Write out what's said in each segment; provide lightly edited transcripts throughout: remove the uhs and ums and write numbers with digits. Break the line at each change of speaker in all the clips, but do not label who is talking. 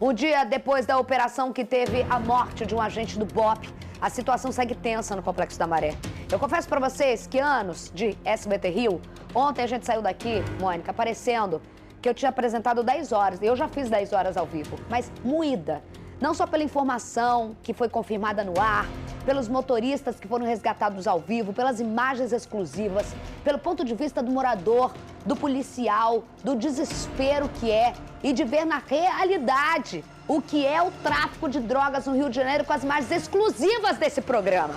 Um dia depois da operação que teve a morte de um agente do BOPE, a situação segue tensa no Complexo da Maré. Eu confesso pra vocês que anos de SBT Rio, ontem a gente saiu daqui, Mônica, parecendo que eu tinha apresentado 10 horas, eu já fiz 10 horas ao vivo, mas moída. Não só pela informação que foi confirmada no ar, pelos motoristas que foram resgatados ao vivo, pelas imagens exclusivas, pelo ponto de vista do morador, do policial, do desespero que é e de ver na realidade o que é o tráfico de drogas no Rio de Janeiro com as imagens exclusivas desse programa.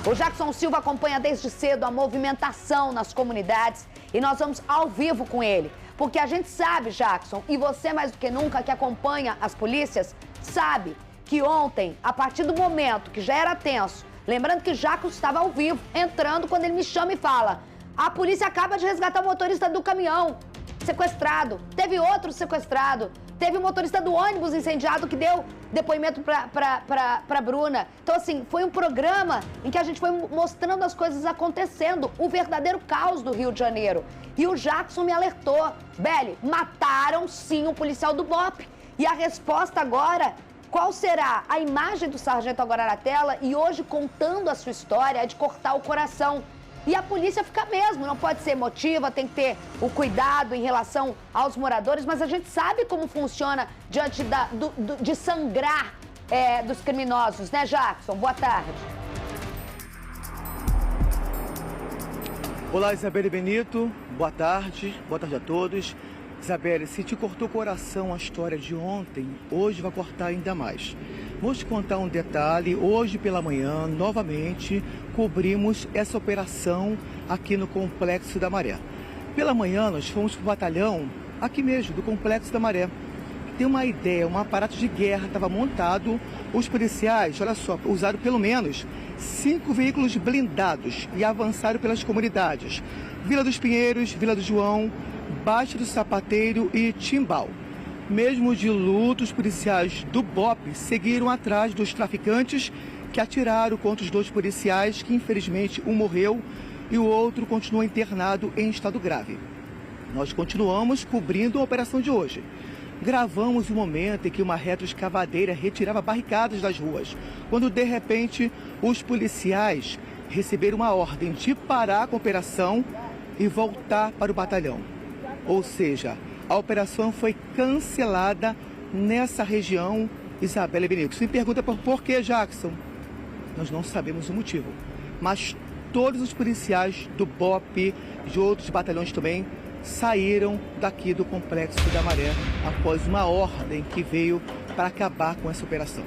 O Jackson Silva acompanha desde cedo a movimentação nas comunidades e nós vamos ao vivo com ele. Porque a gente sabe, Jackson, e você mais do que nunca que acompanha as polícias, sabe que ontem, a partir do momento que já era tenso, lembrando que Jackson estava ao vivo, entrando quando ele me chama e fala: a polícia acaba de resgatar o motorista do caminhão sequestrado, teve outro sequestrado, teve o motorista do ônibus incendiado que deu depoimento pra Bruna. Então, assim, foi um programa em que a gente foi mostrando as coisas acontecendo, o verdadeiro caos do Rio de Janeiro. E o Jackson me alertou: Beli, mataram sim um policial do BOPE. E a resposta agora, qual será? A imagem do sargento agora na tela e hoje contando a sua história é de cortar o coração. E a polícia fica mesmo, não pode ser emotiva, tem que ter o cuidado em relação aos moradores, mas a gente sabe como funciona diante de sangrar dos criminosos, né, Jackson? Boa tarde.
Olá, Isabelle Benito, boa tarde a todos. Isabelle, se te cortou o coração a história de ontem, hoje vai cortar ainda mais. Vou te contar um detalhe. Hoje pela manhã, novamente, cobrimos essa operação aqui no Complexo da Maré. Pela manhã, nós fomos para o batalhão aqui mesmo, do Complexo da Maré. Tem uma ideia, um aparato de guerra estava montado. Os policiais, olha só, usaram pelo menos 5 veículos blindados e avançaram pelas comunidades: Vila dos Pinheiros, Vila do João, Baixa do Sapateiro e Timbal. Mesmo de luto, os policiais do BOPE seguiram atrás dos traficantes que atiraram contra os 2 policiais, que infelizmente um morreu e o outro continua internado em estado grave. Nós continuamos cobrindo a operação de hoje. Gravamos o momento em que uma retroescavadeira retirava barricadas das ruas, quando de repente os policiais receberam uma ordem de parar com a operação e voltar para o batalhão. Ou seja, a operação foi cancelada nessa região, Isabelle Benito. Você me pergunta por que, Jackson? Nós não sabemos o motivo. Mas todos os policiais do BOPE, de outros batalhões também, saíram daqui do Complexo da Maré após uma ordem que veio para acabar com essa operação.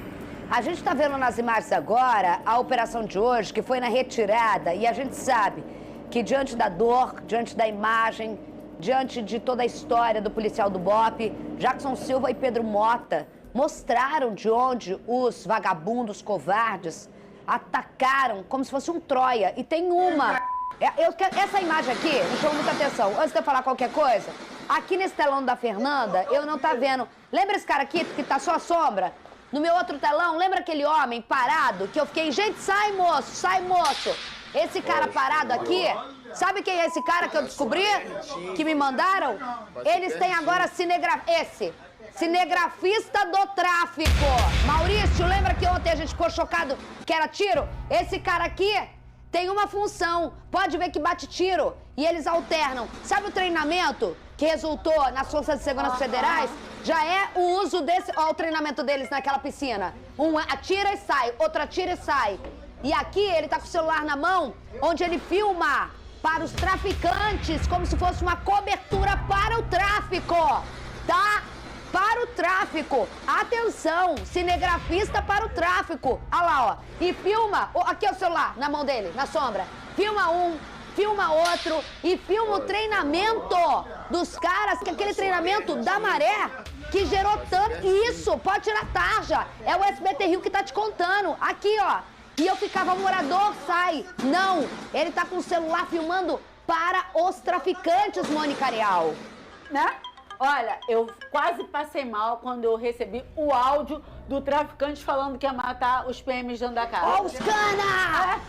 A gente está vendo nas imagens agora a operação de hoje, que foi na retirada, e a gente sabe que diante da dor, diante da imagem, diante de toda a história do policial do BOPE, Jackson Silva e Pedro Mota mostraram de onde os vagabundos covardes atacaram como se fosse um Troia. E tem uma... essa imagem aqui me chamou muita atenção. Antes de eu falar qualquer coisa, aqui nesse telão da Fernanda, eu não tá vendo... Lembra esse cara aqui que tá só a sombra? No meu outro telão, lembra aquele homem parado que eu fiquei... Gente, sai, moço, sai, moço. Esse cara parado aqui... Sabe quem é esse cara que eu descobri? Que me mandaram? Eles têm agora cinegrafista do tráfico. Maurício, lembra que ontem a gente ficou chocado que era tiro? Esse cara aqui tem uma função. Pode ver que bate tiro e eles alternam. Sabe o treinamento que resultou nas Forças de Segurança Federais? Já é o uso desse... Ó, o treinamento deles naquela piscina. Um atira e sai, outro atira e sai. E aqui ele tá com o celular na mão, onde ele filma para os traficantes, como se fosse uma cobertura para o tráfico, tá? Para o tráfico. Atenção, cinegrafista para o tráfico. Olha lá, ó. E filma, aqui é o celular, na mão dele, na sombra. Filma um, filma outro e filma o treinamento dos caras, que é aquele treinamento da Maré, que gerou tanto... Isso, pode tirar tarja. É o SBT Rio que tá te contando. Aqui, ó. E eu ficava, morador, sai. Não, ele tá com o celular filmando para os traficantes, Mônica Arial.
Né? Olha, eu quase passei mal quando eu recebi o áudio do traficante falando que ia matar os PMs dentro da casa.
Ó, os cana!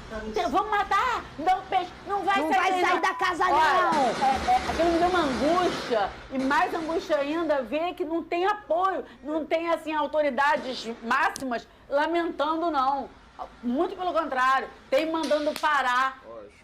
Vamos matar! Dá um peixe! Não vai
sair da casa, não!
Aquilo me deu uma angústia. E mais angústia ainda ver que não tem apoio, não tem, assim, autoridades máximas lamentando, não. Muito pelo contrário, tem mandando parar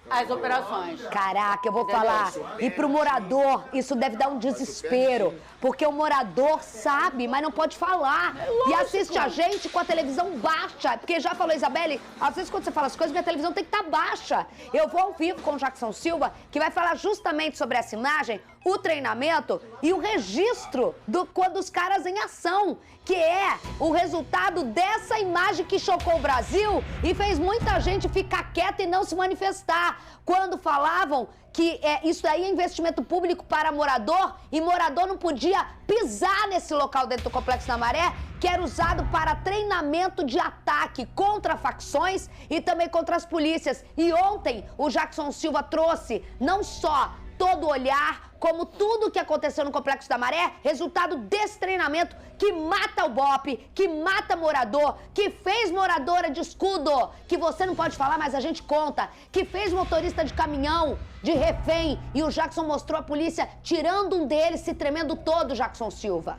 as operações.
Caraca, eu vou falar. E pro morador, isso deve dar um desespero. Porque o morador sabe, mas não pode falar. E assiste a gente com a televisão baixa. Porque já falou, Isabelle, às vezes quando você fala as coisas, minha televisão tem que estar baixa. Eu vou ao vivo com o Jackson Silva, que vai falar justamente sobre essa imagem, o treinamento e o registro dos caras em ação, que é o resultado dessa imagem que chocou o Brasil e fez muita gente ficar quieta e não se manifestar. Quando falavam que isso aí é investimento público para morador e morador não podia pisar nesse local dentro do Complexo da Maré, que era usado para treinamento de ataque contra facções e também contra as polícias. E ontem o Jackson Silva trouxe não só todo o olhar, como tudo o que aconteceu no Complexo da Maré, resultado desse treinamento que mata o BOPE, que mata morador, que fez moradora de escudo, que você não pode falar, mas a gente conta, que fez motorista de caminhão, de refém, e o Jackson mostrou a polícia tirando um deles, se tremendo todo, Jackson Silva.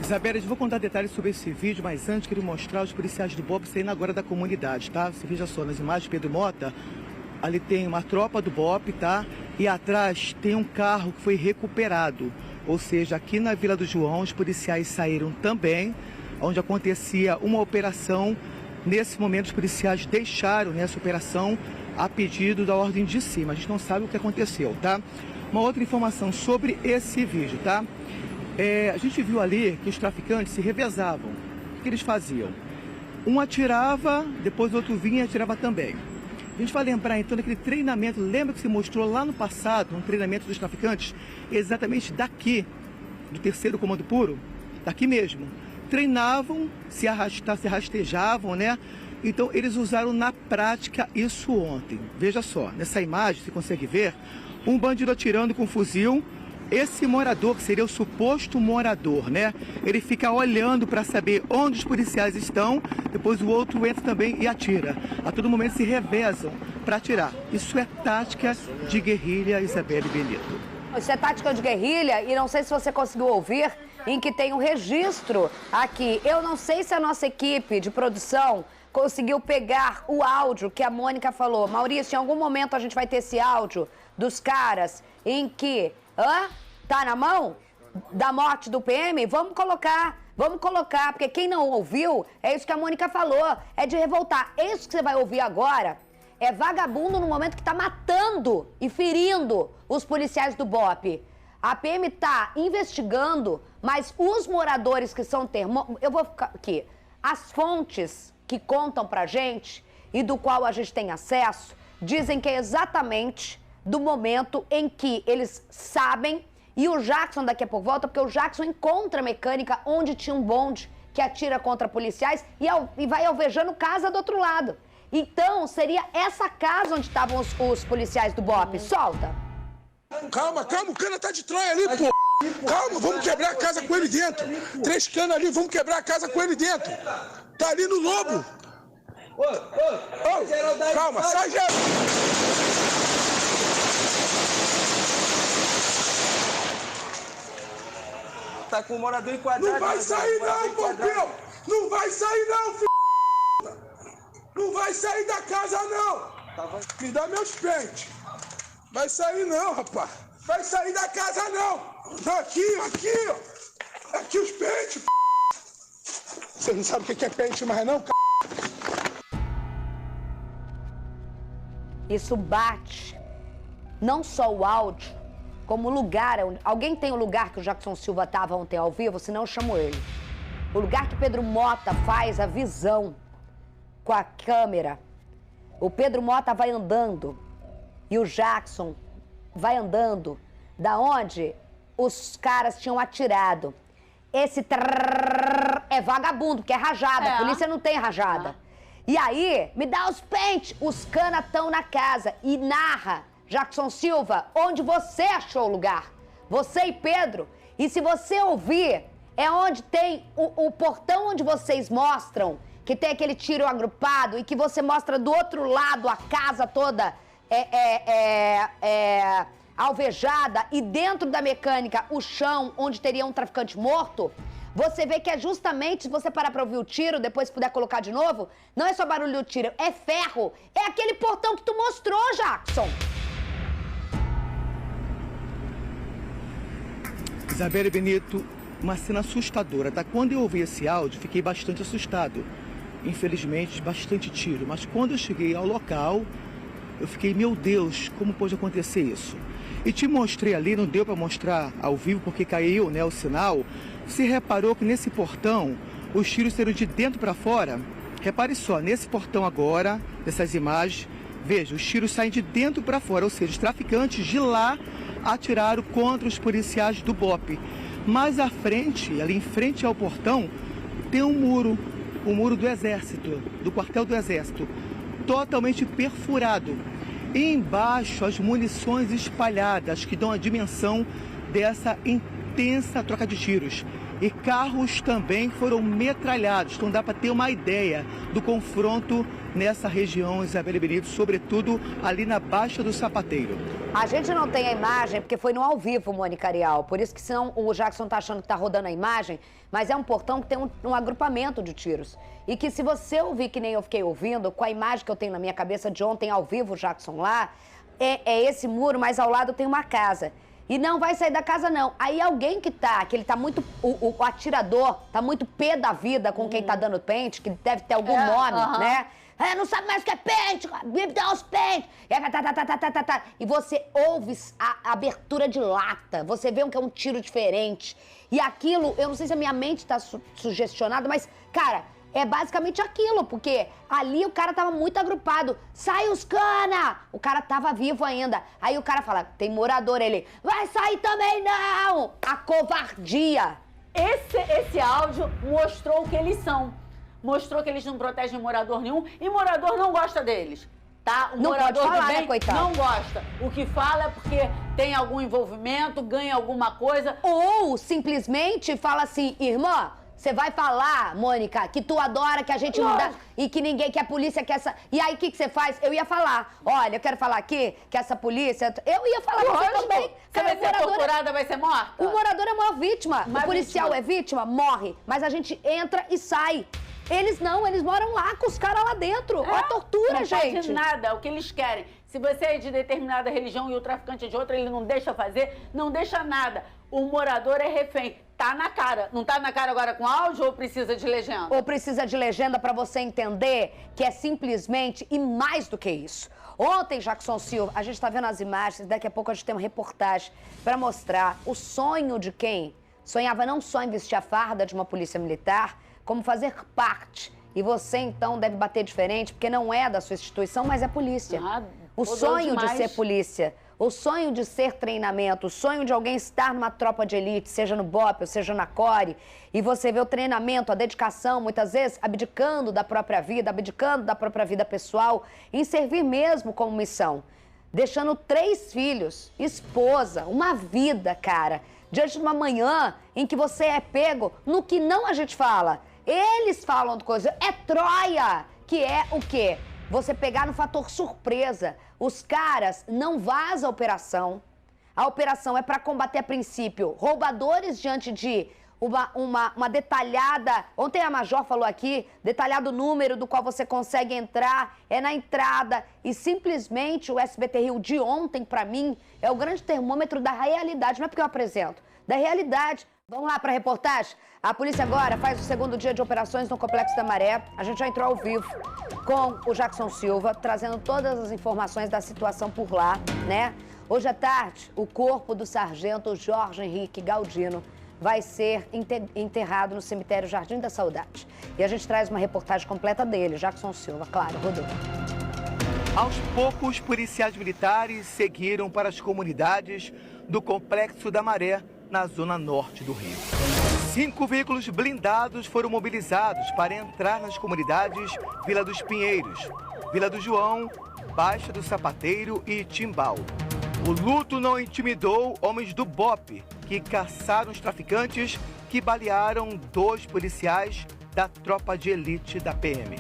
Isabelle, eu vou contar detalhes sobre esse vídeo, mas antes queria mostrar os policiais do BOPE saindo agora da comunidade, tá? Você veja só, nas imagens de Pedro Mota, ali tem uma tropa do BOPE, tá? E atrás tem um carro que foi recuperado. Ou seja, aqui na Vila do João, os policiais saíram também, onde acontecia uma operação. Nesse momento, os policiais deixaram essa operação a pedido da ordem de cima. A gente não sabe o que aconteceu, tá? Uma outra informação sobre esse vídeo, tá? A gente viu ali que os traficantes se revezavam. O que eles faziam? Um atirava, depois o outro vinha e atirava também. A gente vai lembrar então daquele treinamento, lembra que se mostrou lá no passado, um treinamento dos traficantes, exatamente daqui, do 3º Comando Puro, daqui mesmo. Treinavam, se rastejavam, né? Então eles usaram na prática isso ontem. Veja só, nessa imagem você consegue ver um bandido atirando com um fuzil. Esse morador, que seria o suposto morador, né? Ele fica olhando para saber onde os policiais estão, depois o outro entra também e atira. A todo momento se revezam para atirar. Isso é tática de guerrilha, Isabelle Benito.
Isso é tática de guerrilha e não sei se você conseguiu ouvir, em que tem um registro aqui. Eu não sei se a nossa equipe de produção conseguiu pegar o áudio que a Mônica falou. Maurício, em algum momento a gente vai ter esse áudio dos caras em que... Tá na mão? Da morte do PM? Vamos colocar, porque quem não ouviu, é isso que a Mônica falou, é de revoltar. Isso que você vai ouvir agora é vagabundo no momento que tá matando e ferindo os policiais do BOPE. A PM tá investigando, mas os moradores que são eu vou ficar aqui, as fontes que contam pra gente e do qual a gente tem acesso, dizem que é exatamente do momento em que eles sabem, e o Jackson daqui a pouco volta, porque o Jackson encontra a mecânica onde tinha um bonde que atira contra policiais e vai alvejando casa do outro lado. Então, seria essa casa onde estavam os policiais do BOPE. Solta.
Calma, o cana tá de Troia ali, pô. Calma, vamos quebrar a casa com ele dentro. 3 canas ali, vamos quebrar a casa com ele dentro. Tá ali no lobo. Calma, sai, Geraldo.
Tá com o morador enquadrado.
Não vai sair não, Pompeu! Não vai sair não, filho! Não vai sair da casa não! Me dá meus pentes! Vai sair não, rapaz! Vai sair da casa não! Aqui, ó! Aqui os pentes, Você não sabe o que é pente mais não,
Isso bate não só o áudio, como o lugar. Alguém tem o lugar que o Jackson Silva estava ontem ao vivo, senão eu chamo ele. O lugar que Pedro Mota faz a visão com a câmera. O Pedro Mota vai andando e o Jackson vai andando da onde os caras tinham atirado. Esse é vagabundo, porque é rajada. A polícia não tem rajada. E aí, me dá os pentes. Os canas estão na casa e narra Jackson Silva, onde você achou o lugar. Você e Pedro. E se você ouvir, é onde tem o portão onde vocês mostram que tem aquele tiro agrupado e que você mostra do outro lado a casa toda alvejada e dentro da mecânica o chão onde teria um traficante morto. Você vê que é justamente, se você parar pra ouvir o tiro, depois puder colocar de novo, não é só barulho do tiro, é ferro. É aquele portão que tu mostrou, Jackson.
Isabelle Benito, uma cena assustadora, tá? Quando eu ouvi esse áudio, fiquei bastante assustado. Infelizmente, bastante tiro. Mas quando eu cheguei ao local, eu fiquei, meu Deus, como pode acontecer isso? E te mostrei ali, não deu para mostrar ao vivo porque caiu, né, o sinal. Você reparou que nesse portão, os tiros saíram de dentro para fora? Repare só, nesse portão agora, nessas imagens, veja, os tiros saem de dentro para fora, ou seja, os traficantes de lá atiraram contra os policiais do BOPE. Mais à frente, ali em frente ao portão, tem um muro, o muro do Exército, do quartel do Exército, totalmente perfurado. E embaixo, as munições espalhadas, que dão a dimensão dessa intensa troca de tiros. E carros também foram metralhados, então dá para ter uma ideia do confronto nessa região, Isabelle Benito, sobretudo ali na Baixa do Sapateiro.
A gente não tem a imagem porque foi no ao vivo, Mônica Arial, por isso que senão o Jackson tá achando que tá rodando a imagem, mas é um portão que tem um agrupamento de tiros. E que se você ouvir, que nem eu fiquei ouvindo, com a imagem que eu tenho na minha cabeça de ontem ao vivo, o Jackson lá, é esse muro, mas ao lado tem uma casa. E não vai sair da casa, não. Aí alguém que ele tá muito... O atirador tá muito pé da vida com quem tá dando pente, que deve ter algum nome, né? Não sabe mais o que é pente, me dá os pentes. E você ouve a abertura de lata, você vê que é um tiro diferente. E aquilo, eu não sei se a minha mente tá sugestionada, mas, cara, é basicamente aquilo, porque ali o cara tava muito agrupado. Sai os cana! O cara tava vivo ainda. Aí o cara fala, tem morador, ele, vai sair também não! A covardia.
Esse áudio mostrou o que eles são. Mostrou que eles não protegem morador nenhum e morador não gosta deles, tá? O
não
morador
pode falar,
do bem
né, coitado?
Não gosta. O que fala é porque tem algum envolvimento, ganha alguma coisa.
Ou simplesmente fala assim, irmã, você vai falar, Mônica, que tu adora, que a gente não dá, e que ninguém, que a polícia quer essa... E aí, o que você faz? Eu ia falar, olha, eu quero falar aqui que essa polícia... Eu ia falar que você também.
Você vai ser torturada, vai ser morta?
O morador é a maior vítima. O policial é vítima, morre. Mas a gente entra e sai. Eles não, eles moram lá com os caras lá dentro. Olha a tortura,
não
gente.
Não faz nada, o que eles querem. Se você é de determinada religião e o traficante é de outra, ele não deixa fazer, não deixa nada. O morador é refém. Tá na cara. Não tá na cara agora com áudio ou precisa de legenda?
Ou precisa de legenda pra você entender que é simplesmente e mais do que isso. Ontem, Jackson Silva, a gente tá vendo as imagens, daqui a pouco a gente tem uma reportagem pra mostrar o sonho de quem sonhava não só em vestir a farda de uma polícia militar, como fazer parte. E você, então, deve bater diferente, porque não é da sua instituição, mas é polícia. O sonho de ser polícia, o sonho de ser treinamento, o sonho de alguém estar numa tropa de elite, seja no BOPE ou seja na CORE, e você vê o treinamento, a dedicação, muitas vezes abdicando da própria vida pessoal, em servir mesmo como missão. Deixando 3 filhos, esposa, uma vida, cara, diante de uma manhã em que você é pego no que não a gente fala. Eles falam de coisa, é Troia, que é o quê? Você pegar no fator surpresa. Os caras não vazam a operação. A operação é para combater, a princípio, roubadores diante de uma detalhada... Ontem a Major falou aqui, detalhado número do qual você consegue entrar, é na entrada. E simplesmente o SBT Rio de ontem, para mim, é o grande termômetro da realidade. Não é porque eu apresento, da realidade. Vamos lá para a reportagem? A polícia agora faz o segundo dia de operações no Complexo da Maré. A gente já entrou ao vivo com o Jackson Silva, trazendo todas as informações da situação por lá, né? Hoje à tarde, o corpo do sargento Jorge Henrique Galdino vai ser enterrado no cemitério Jardim da Saudade. E a gente traz uma reportagem completa dele, Jackson Silva, claro, rodou.
Aos poucos, policiais militares seguiram para as comunidades do Complexo da Maré, na zona norte do Rio. 5 veículos blindados foram mobilizados para entrar nas comunidades Vila dos Pinheiros, Vila do João, Baixa do Sapateiro e Timbal. O luto não intimidou homens do BOPE, que caçaram os traficantes que balearam 2 policiais da tropa de elite da PM.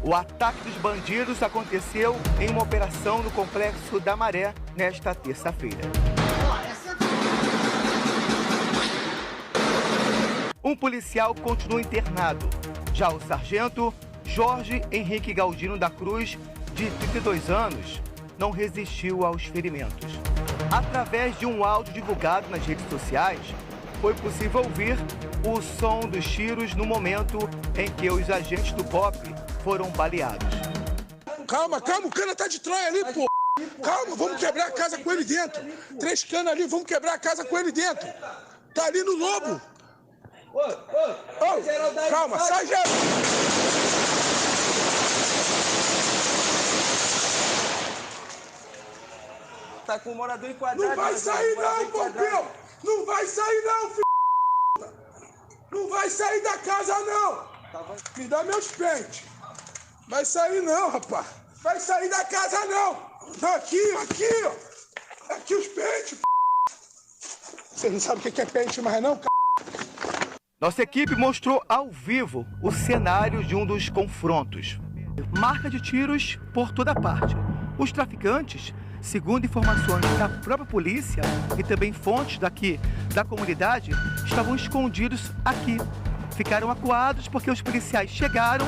O ataque dos bandidos aconteceu em uma operação no Complexo da Maré nesta terça-feira. Um policial continua internado. Já o sargento Jorge Henrique Galdino da Cruz, de 32 anos, não resistiu aos ferimentos. Através de um áudio divulgado nas redes sociais, foi possível ouvir o som dos tiros no momento em que os agentes do BOPE foram baleados.
Calma, o cana tá de Troia ali, pô. Calma, vamos quebrar a casa com ele dentro. 3 canas ali, vamos quebrar a casa com ele dentro. Tá ali no lobo. Calma, sai, Geraldo.
Tá com o morador enquadrado.
Não vai sair não, Pompeu! Não vai sair não, filho! Não vai sair da casa não! Me dá meus pentes. Vai sair não, rapaz. Vai sair da casa não. Aqui, ó. Aqui os pentes. Você não sabe o que é pente mais não, c...
Nossa equipe mostrou ao vivo o cenário de um dos confrontos. Marca de tiros por toda parte. Os traficantes, segundo informações da própria polícia e também fontes daqui da comunidade, estavam escondidos aqui. Ficaram acuados porque os policiais chegaram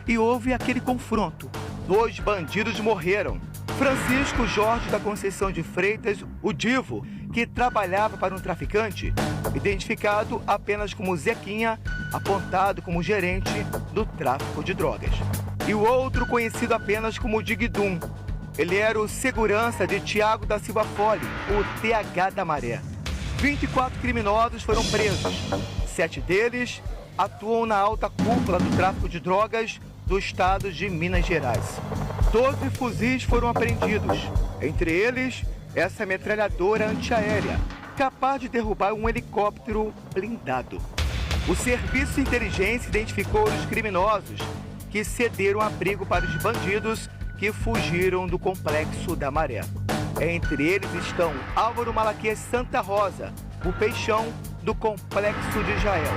e houve aquele confronto. 2 bandidos morreram. Francisco Jorge da Conceição de Freitas, o Divo, que trabalhava para um traficante, identificado apenas como Zequinha, apontado como gerente do tráfico de drogas. E o outro conhecido apenas como Digdum. Ele era o segurança de Tiago da Silva Fole, o TH da Maré. 24 criminosos foram presos. 7 deles atuam na alta cúpula do tráfico de drogas do estado de Minas Gerais. 12 fuzis foram apreendidos, entre eles essa metralhadora antiaérea, capaz de derrubar um helicóptero blindado. O Serviço de Inteligência identificou os criminosos que cederam abrigo para os bandidos que fugiram do Complexo da Maré. Entre eles estão Álvaro Malaquias Santa Rosa, o Peixão do Complexo de Israel,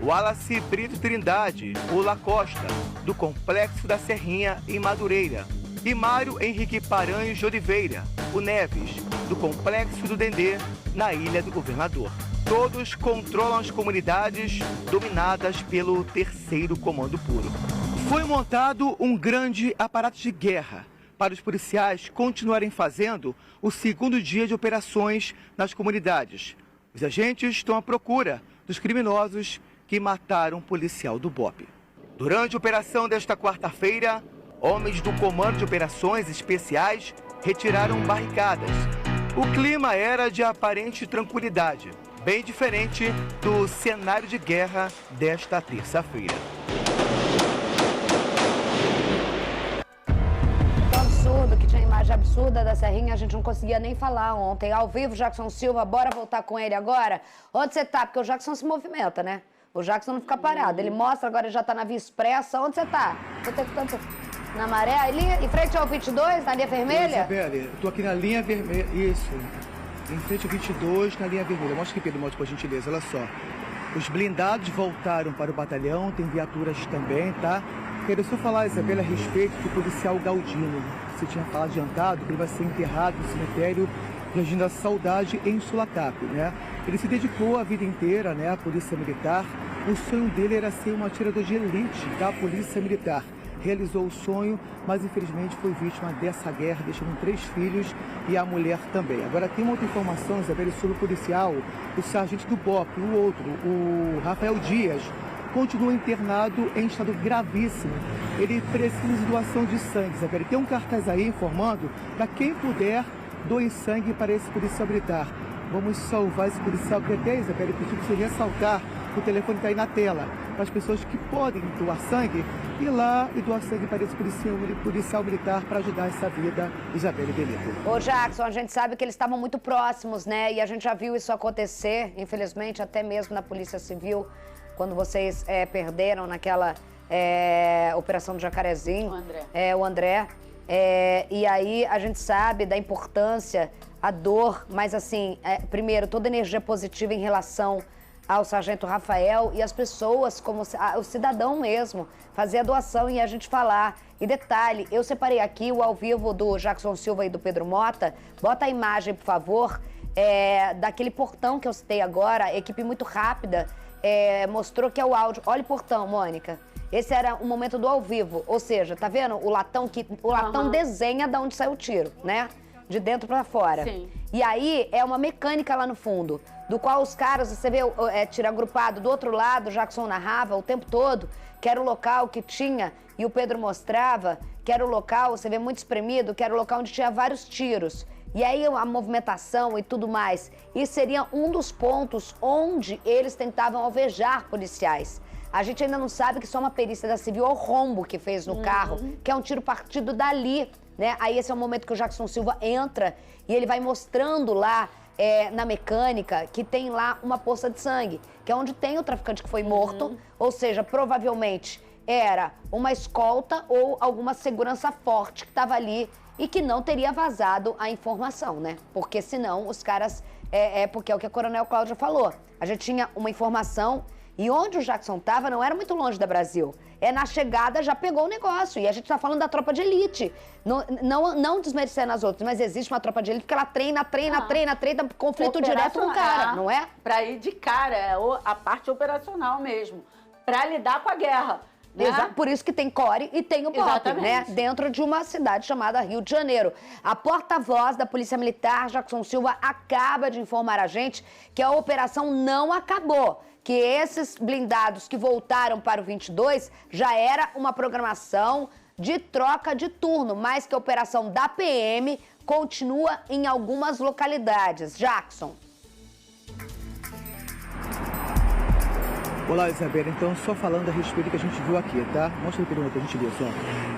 o Wallace Brito Trindade, o Lacosta, do Complexo da Serrinha, em Madureira, e Mário Henrique Paranhos de Oliveira, o Neves, do Complexo do Dendê, na Ilha do Governador. Todos controlam as comunidades dominadas pelo 3º Comando Puro. Foi montado um grande aparato de guerra para os policiais continuarem fazendo o 2º dia de operações nas comunidades. Os agentes estão à procura dos criminosos que mataram um policial do BOPE. Durante a operação desta quarta-feira, homens do Comando de Operações Especiais retiraram barricadas. O clima era de aparente tranquilidade, bem diferente do cenário de guerra desta terça-feira.
Absurdo, que tinha imagem absurda da Serrinha, a gente não conseguia nem falar ontem. Ao vivo, Jackson Silva, bora voltar com ele agora? Onde você tá? Porque o Jackson se movimenta, né? O Jackson não fica parado. Ele mostra, agora ele já tá na Via Expressa. Onde você tá? Na Maré, ali, em frente ao 22, na linha vermelha?
Isabelle, eu tô aqui na linha vermelha, isso. Em frente ao 22, na linha vermelha. Mostra aqui, Pedro, mostra por gentileza, olha só. Os blindados voltaram para o batalhão, tem viaturas também, tá? Quero só falar, Isabelle, a respeito do policial Galdino. Você tinha falado adiantado que ele vai ser enterrado no cemitério Jardim da Saudade, em Sulacap, né? Ele se dedicou a vida inteira, né, à Polícia Militar. O sonho dele era ser um atirador de elite da Polícia Militar. Realizou o sonho, mas infelizmente foi vítima dessa guerra, deixando 3 filhos e a mulher também. Agora tem uma outra informação, Isabelle, sobre o policial, o sargento do BOPE, o outro, o Rafael Dias, continua internado em estado gravíssimo. Ele precisa de doação de sangue, Isabelle. Tem um cartaz aí informando para quem puder doe sangue para esse policial militar. Vamos salvar esse policial, que até, Isabelle, preciso você ressaltar, o telefone está aí na tela, para as pessoas que podem doar sangue, ir lá e doar sangue para esse policial militar para ajudar essa vida, Isabelle Benito.
Ô Jackson, a gente sabe que eles estavam muito próximos, né? E a gente já viu isso acontecer, infelizmente, até mesmo na Polícia Civil, quando vocês perderam naquela operação do Jacarezinho.
O André.
O André. E aí a gente sabe da importância, a dor, mas assim, primeiro, toda energia positiva em relação ao sargento Rafael e as pessoas, como o cidadão mesmo, fazer a doação e a gente falar. E detalhe, eu separei aqui o ao vivo do Jackson Silva e do Pedro Mota. Bota a imagem, por favor, daquele portão que eu citei agora, equipe muito rápida, mostrou que é o áudio. Olha o portão, Mônica. Esse era o momento do ao vivo, ou seja, tá vendo o latão desenha de onde saiu o tiro, né? De dentro pra fora.
Sim.
E aí é uma mecânica lá no fundo, do qual os caras, você vê tiro agrupado do outro lado, o Jackson narrava o tempo todo, que era o local que tinha, e o Pedro mostrava, que era o local, você vê muito espremido, que era o local onde tinha vários tiros. E aí a movimentação e tudo mais. E seria um dos pontos onde eles tentavam alvejar policiais. A gente ainda não sabe que só uma perícia da Civil ao rombo que fez no carro, que é um tiro partido dali, né? Aí esse é o momento que o Jackson Silva entra e ele vai mostrando lá na mecânica que tem lá uma poça de sangue, que é onde tem o traficante que foi morto, ou seja, provavelmente era uma escolta ou alguma segurança forte que estava ali e que não teria vazado a informação, né? Porque senão os caras... porque é o que a Coronel Cláudia falou. A gente tinha uma informação e onde o Jackson estava não era muito longe da Brasil. Na chegada já pegou o negócio. E a gente tá falando da tropa de elite. Não desmerecendo as outras, mas existe uma tropa de elite que ela treina, conflito direto com o cara, não é?
Pra ir de cara, a parte operacional mesmo. Pra lidar com a guerra. Né?
Por isso que tem Core e tem o BOP, né? Dentro de uma cidade chamada Rio de Janeiro. A porta-voz da Polícia Militar, Jackson Silva, acaba de informar a gente que a operação não acabou. Que esses blindados que voltaram para o 22 já era uma programação de troca de turno, mas que a operação da PM continua em algumas localidades. Jackson.
Olá, Isabela. Então, só falando a respeito do que a gente viu aqui, tá? Mostra o que a gente viu, só.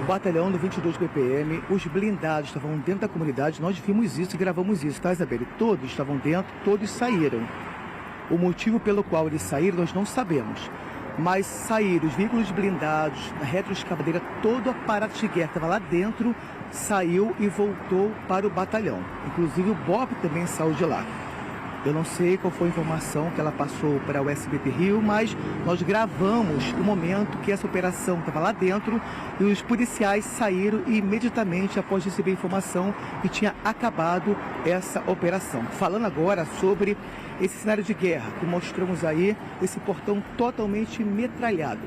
O batalhão do 22 BPM, os blindados estavam dentro da comunidade, nós vimos isso e gravamos isso, tá, Isabela? Todos estavam dentro, todos saíram. O motivo pelo qual eles saíram, nós não sabemos. Mas saíram os veículos blindados, a retroescavadeira, todo o aparato de guerra estava lá dentro, saiu e voltou para o batalhão. Inclusive o BOP também saiu de lá. Eu não sei qual foi a informação que ela passou para o SBT Rio, mas nós gravamos o momento que essa operação estava lá dentro e os policiais saíram imediatamente após receber a informação que tinha acabado essa operação. Falando agora sobre esse cenário de guerra que mostramos aí, esse portão totalmente metralhado.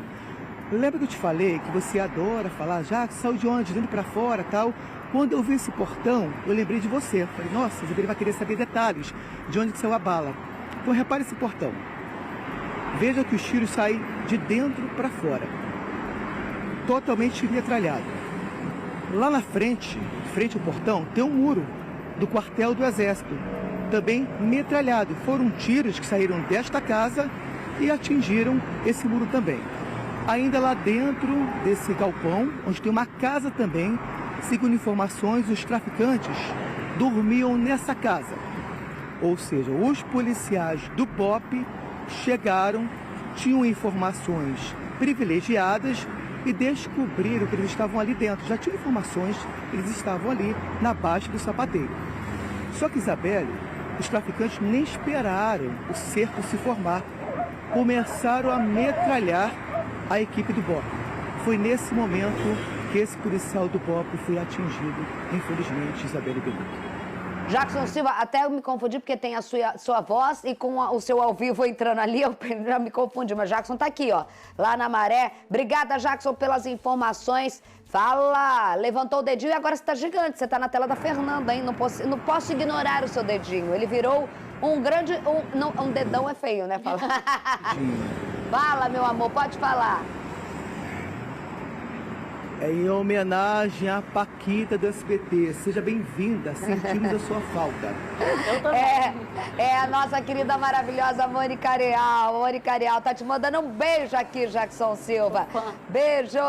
Lembra que eu te falei que você adora falar, já saiu de onde, dentro para fora, tal? Quando eu vi esse portão, eu lembrei de você. Falei, nossa, ele vai querer saber detalhes de onde saiu a bala. Então repare esse portão. Veja que os tiros saem de dentro para fora. Totalmente metralhado. Lá na frente, frente ao portão, tem um muro do quartel do Exército. Também metralhado. Foram tiros que saíram desta casa e atingiram esse muro também. Ainda lá dentro desse galpão, onde tem uma casa também, segundo informações, os traficantes dormiam nessa casa. Ou seja, os policiais do BOP chegaram, tinham informações privilegiadas e descobriram que eles estavam ali dentro. Já tinham informações que eles estavam ali na baixa do sapateiro. Só que, Isabelle, os traficantes nem esperaram o cerco se formar. Começaram a metralhar a equipe do BOP. Foi nesse momento que esse policial do BOP foi atingido, infelizmente, Isabelle Benito.
Jackson Silva, até eu me confundi porque tem a sua voz e com o seu ao vivo entrando ali, eu já me confundi, mas Jackson tá aqui, ó, lá na Maré. Obrigada, Jackson, pelas informações. Fala, levantou o dedinho e agora você tá gigante, você tá na tela da Fernanda, hein? Não posso ignorar o seu dedinho, ele virou um grande... um dedão é feio, né? Fala. Fala, meu amor, pode falar.
É em homenagem à Paquita do SBT. Seja bem-vinda, sentimos a sua falta.
Eu também.
É a nossa querida maravilhosa Mônica Arial. Mônica Arial tá te mandando um beijo aqui, Jackson Silva. Beijo!